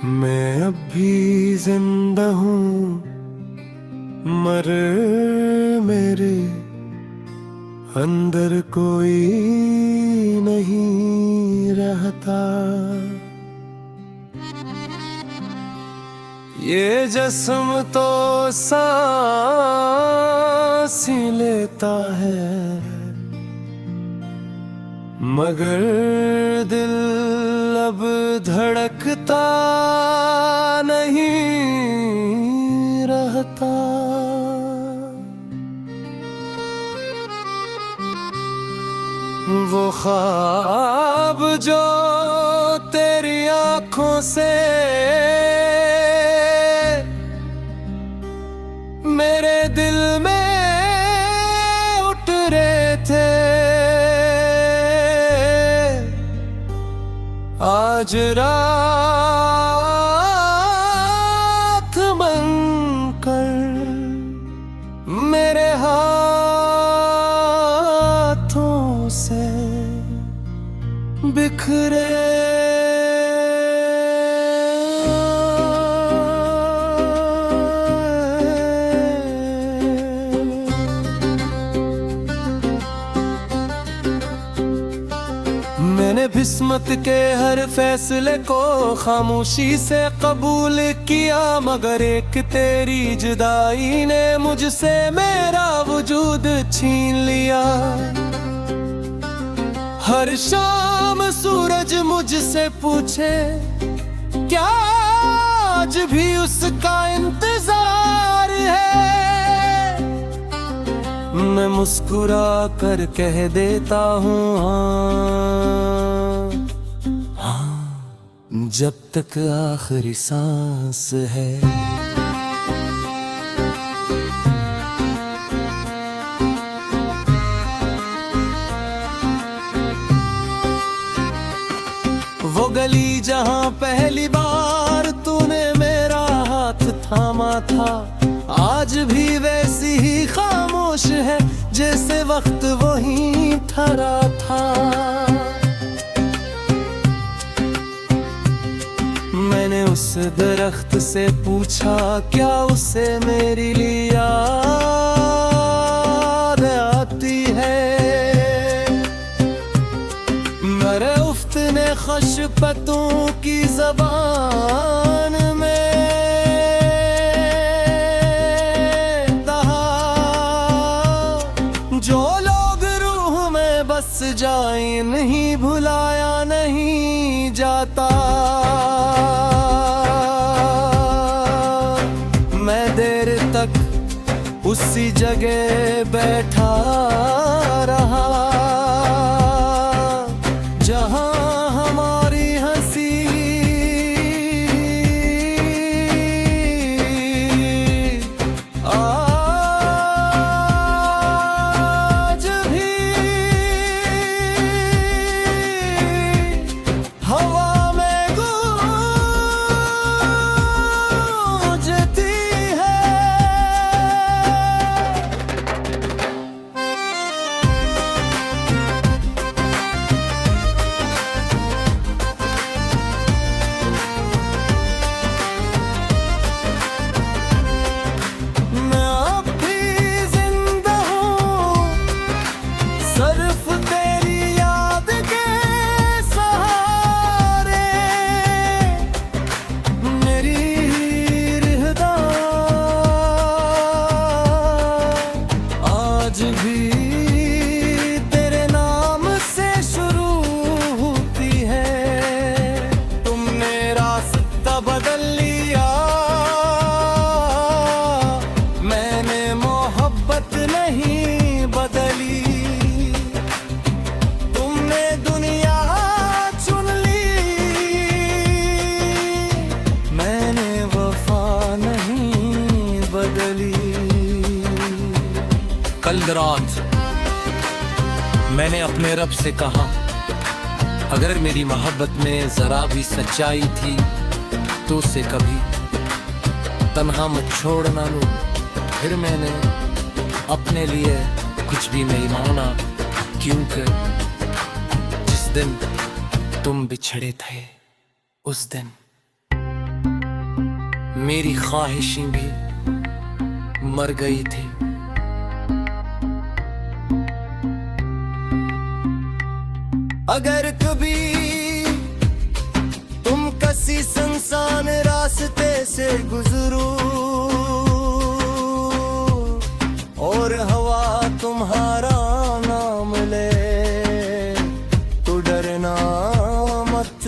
मैं अब भी जिंदा हूँ, मर मेरे अंदर कोई नहीं रहता। ये जिस्म तो सांस ही लेता है, मगर दिल अब धड़कता नहीं रहता। वो ख्वाब जो तेरी आंखों से मेरे दिल में उठ रहे थे, आज रात बनकर मेरे हाथों से बिखरे। मैंने किस्मत के हर फैसले को खामोशी से कबूल किया, मगर एक तेरी जुदाई ने मुझसे मेरा वजूद छीन लिया। हर शाम सूरज मुझसे पूछे क्या आज भी उसका इंतजार है, मैं मुस्कुरा कर कह देता हूँ हाँ, जब तक आखिरी सांस है। वो गली जहाँ पहली बार तूने मेरा हाथ थामा था, आज भी वैसी ही खामोश है जैसे वक्त वहीं ठहरा था। मैंने उस दरख्त से पूछा क्या उसे मेरी याद आती है, मेरे उफ्त ने खशपतों की ज़बान में जाए नहीं भुलाया नहीं जाता। मैं देर तक उसी जगह बैठा रहा जहां हमारी हंसी तेरे नाम से शुरू होती है। तुमने रास्ता बदल लिया, मैंने मोहब्बत नहीं बदली। तुमने दुनिया चुन ली, मैंने वफा नहीं बदली। कल रात मैंने अपने रब से कहा अगर मेरी मोहब्बत में जरा भी सच्चाई थी तो उसे कभी तन्हा मत छोड़ना लो। फिर मैंने अपने लिए कुछ भी नहीं मांगा, क्योंकि जिस दिन तुम बिछड़े थे उस दिन मेरी ख्वाहिशें भी मर गई थी। अगर कभी तुम किसी सुनसान रास्ते से गुजरो और हवा तुम्हारा नाम ले तो डरना मत,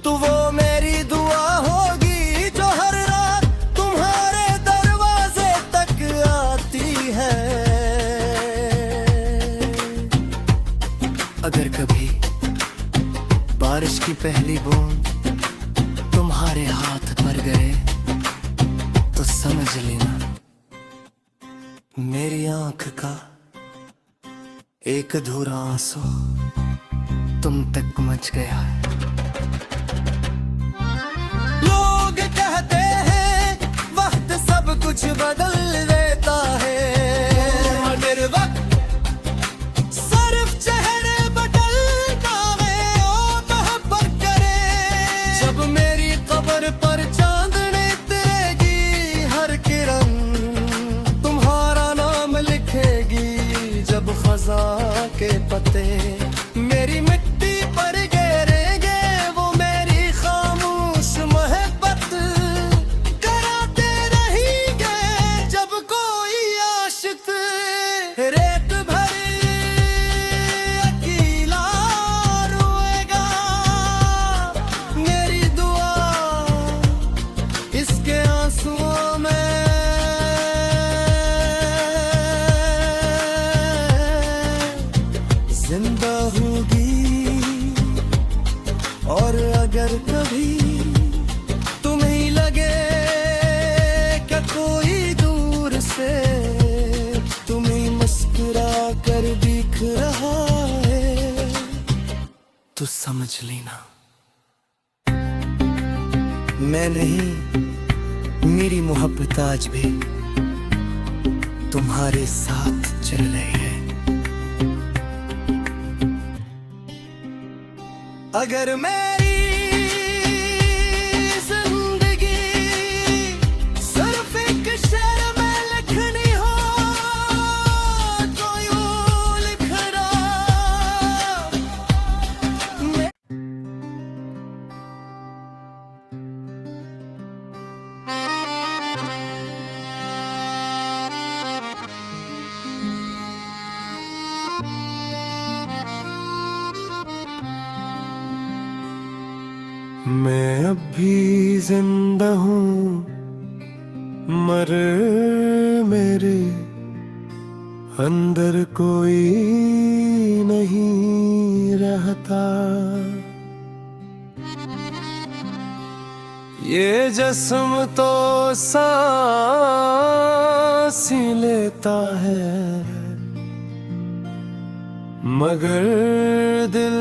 तो वो मेरी दुआ होगी जो हर रात तुम्हारे दरवाजे तक आती है। अगर कभी बारिश की पहली बूंद तुम्हारे हाथ पर गिरे तो समझ लेना मेरी आंख का एक अधूरा आंसू तुम तक मच गया है। लोग कहते हैं वक्त सब कुछ बदल देता है, मगर वक्त सिर्फ चेहरे बदलता है ओ मोहब्बत करे। जब मेरी कब्र पर चांदनी तेरेगी हर किरण तुम्हारा नाम लिखेगी। जब खजा के पत्ते मेरी मिट्टी पर गिरेंगे वो मेरी खामोश मोहब्बत कराते रहेंगे। जब कोई आशिक रेत भरी अकेला रोएगा, मेरी दुआ इसके आंसुओं में जिंदा होगी। और अगर कभी तुम्हें लगे कि कोई दूर से तुम्हें मुस्कुरा कर दिख रहा है तो समझ लेना मैं नहीं, मेरी मोहब्बत आज भी तुम्हारे साथ चल रही है। अगर मेरी जिंदगी सिर्फ एक शेर में लिखनी हो तो यूं लिखना मैं अब भी जिंदा हूँ मर मेरे अंदर कोई नहीं रहता। ये जिस्म तो सांस ही लेता है मगर दिल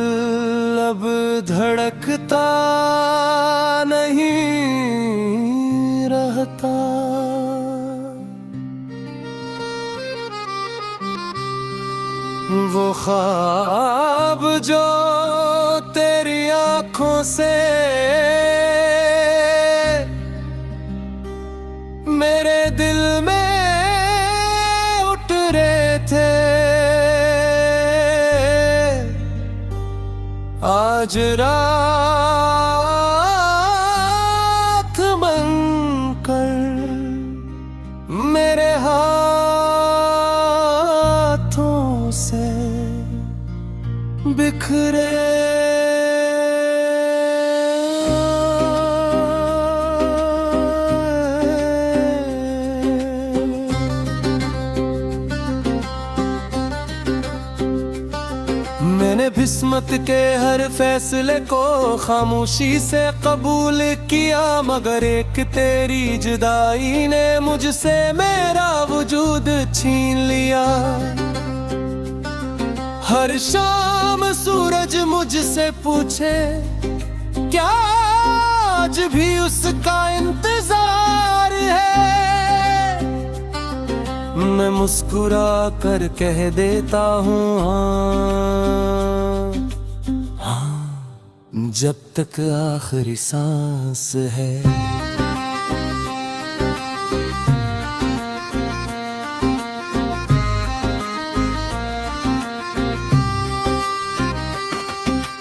अब धड़कता नहीं रहता। वो ख्वाब जो तेरी आंखों से मेरे दिल में उठ रहे थे आज रात बनकर मेरे हाथों से बिखरे। मैंने किस्मत के हर फैसले को खामोशी से कबूल किया मगर एक तेरी जुदाई ने मुझसे मेरा वजूद छीन लिया। हर शाम सूरज मुझसे पूछे क्या आज भी उसका इंतजार है, मैं मुस्कुरा कर कह देता हूँ हाँ हाँ जब तक आखिरी सांस है।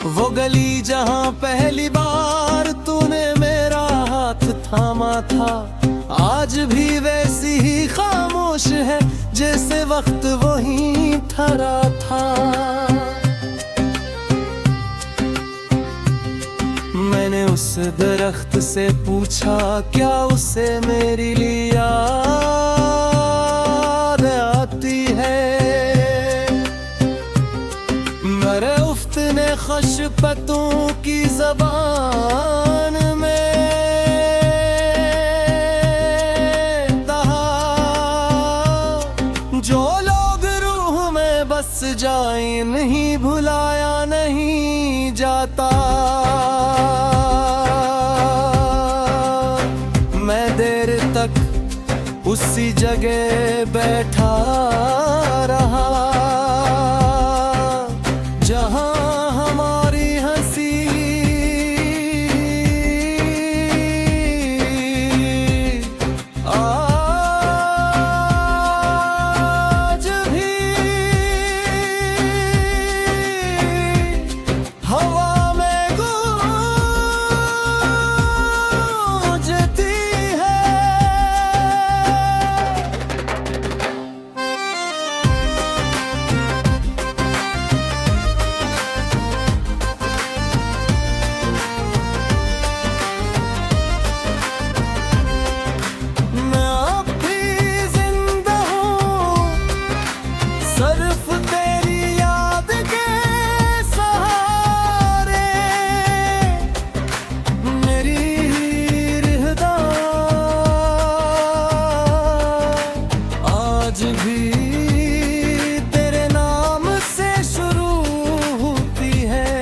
वो गली जहां पहली बार तूने मेरा हाथ थामा था, आज भी वैसी ही खामोश है जैसे वक्त वहीं ठहरा था। मैंने उस दरख्त से पूछा क्या उसे मेरी लिए याद आती है। मेरे उफ्तने खशपतों की ज़बान में कहा, जो लोग रूह में बस जाए नहीं भुलाया नहीं जाता। मैं देर तक उसी जगह बैठा रहा जहां हमारी हंसी आज भी हवा में गूंजती है। मैं अब भी जिंदा हूँ सिर्फ तेरी याद के सहारे। मेरी रिहदा आज भी तेरे नाम से शुरू होती है।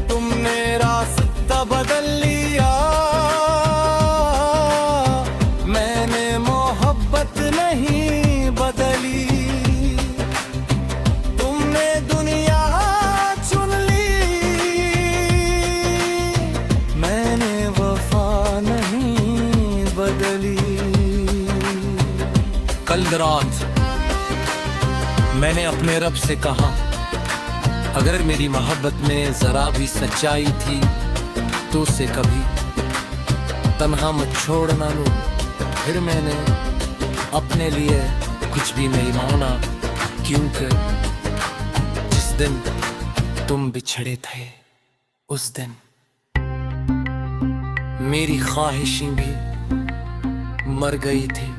तुमने रास्ता बदल लिया, मैंने मोहब्बत नहीं बदली। तुमने दुनिया चुन ली, मैंने वफा नहीं बदली। कल रात मैंने अपने रब से कहा, अगर मेरी मोहब्बत में जरा भी सच्चाई थी तो उसे कभी तन्हा मत छोड़ना लूं। फिर मैंने अपने लिए कुछ भी नहीं मांगा, क्योंकि जिस दिन तुम बिछड़े थे उस दिन मेरी ख्वाहिशें भी मर गई थी।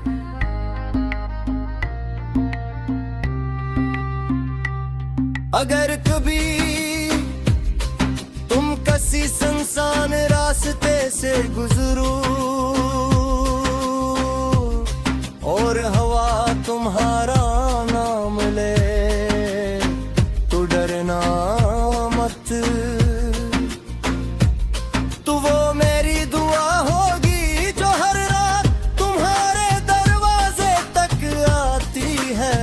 अगर कभी तुम किसी सुनसान रास्ते से गुजरो और हवा तुम्हारा नाम ले तो डरना मत। तो वो मेरी दुआ होगी जो हर रात तुम्हारे दरवाजे तक आती है।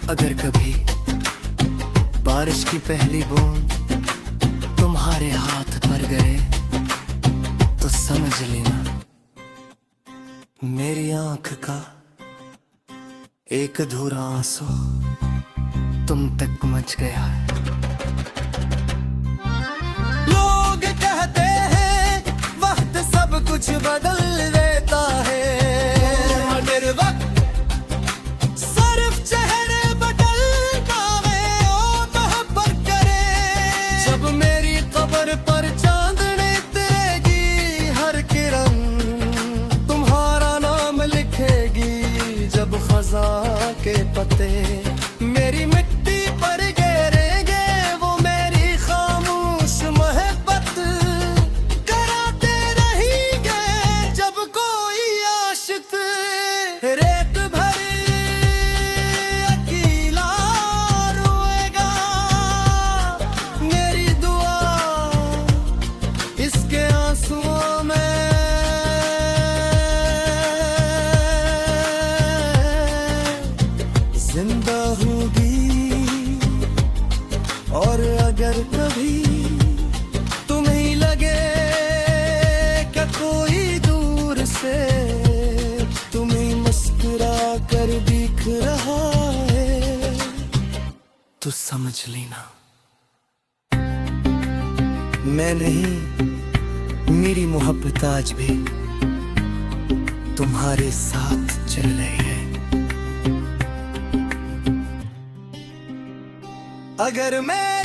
अगर कभी बारिश की पहली बूंद तुम्हारे हाथ पर गिरे तो समझ लेना मेरी आंख का एक अधूरा आंसू तुम तक मच गया है। लोग कहते हैं वक्त सब कुछ बदल देता है, मगर वक्त सिर्फ चेहरे बदलता है ओ मोहब्बत करे। जब मेरी कब्र पर चांदनी तेगी हर किरण तुम्हारा नाम लिखेगी। जब खजा के पत्ते मेरी मिट्टी पर गिरेंगे वो मेरी खामोश मोहब्बत कराते रहेंगे। जब कोई आशिक रेत भरी अकेला रोएगा, मेरी दुआ इसके आंसुओं में जिंदा अगर कभी तुम्हें लगे क्या कोई दूर से तुम्हें मुस्कुरा कर दिख रहा है, तो समझ लेना मैं नहीं, मेरी मोहब्बत आज भी तुम्हारे साथ चल रही है। अगर मैं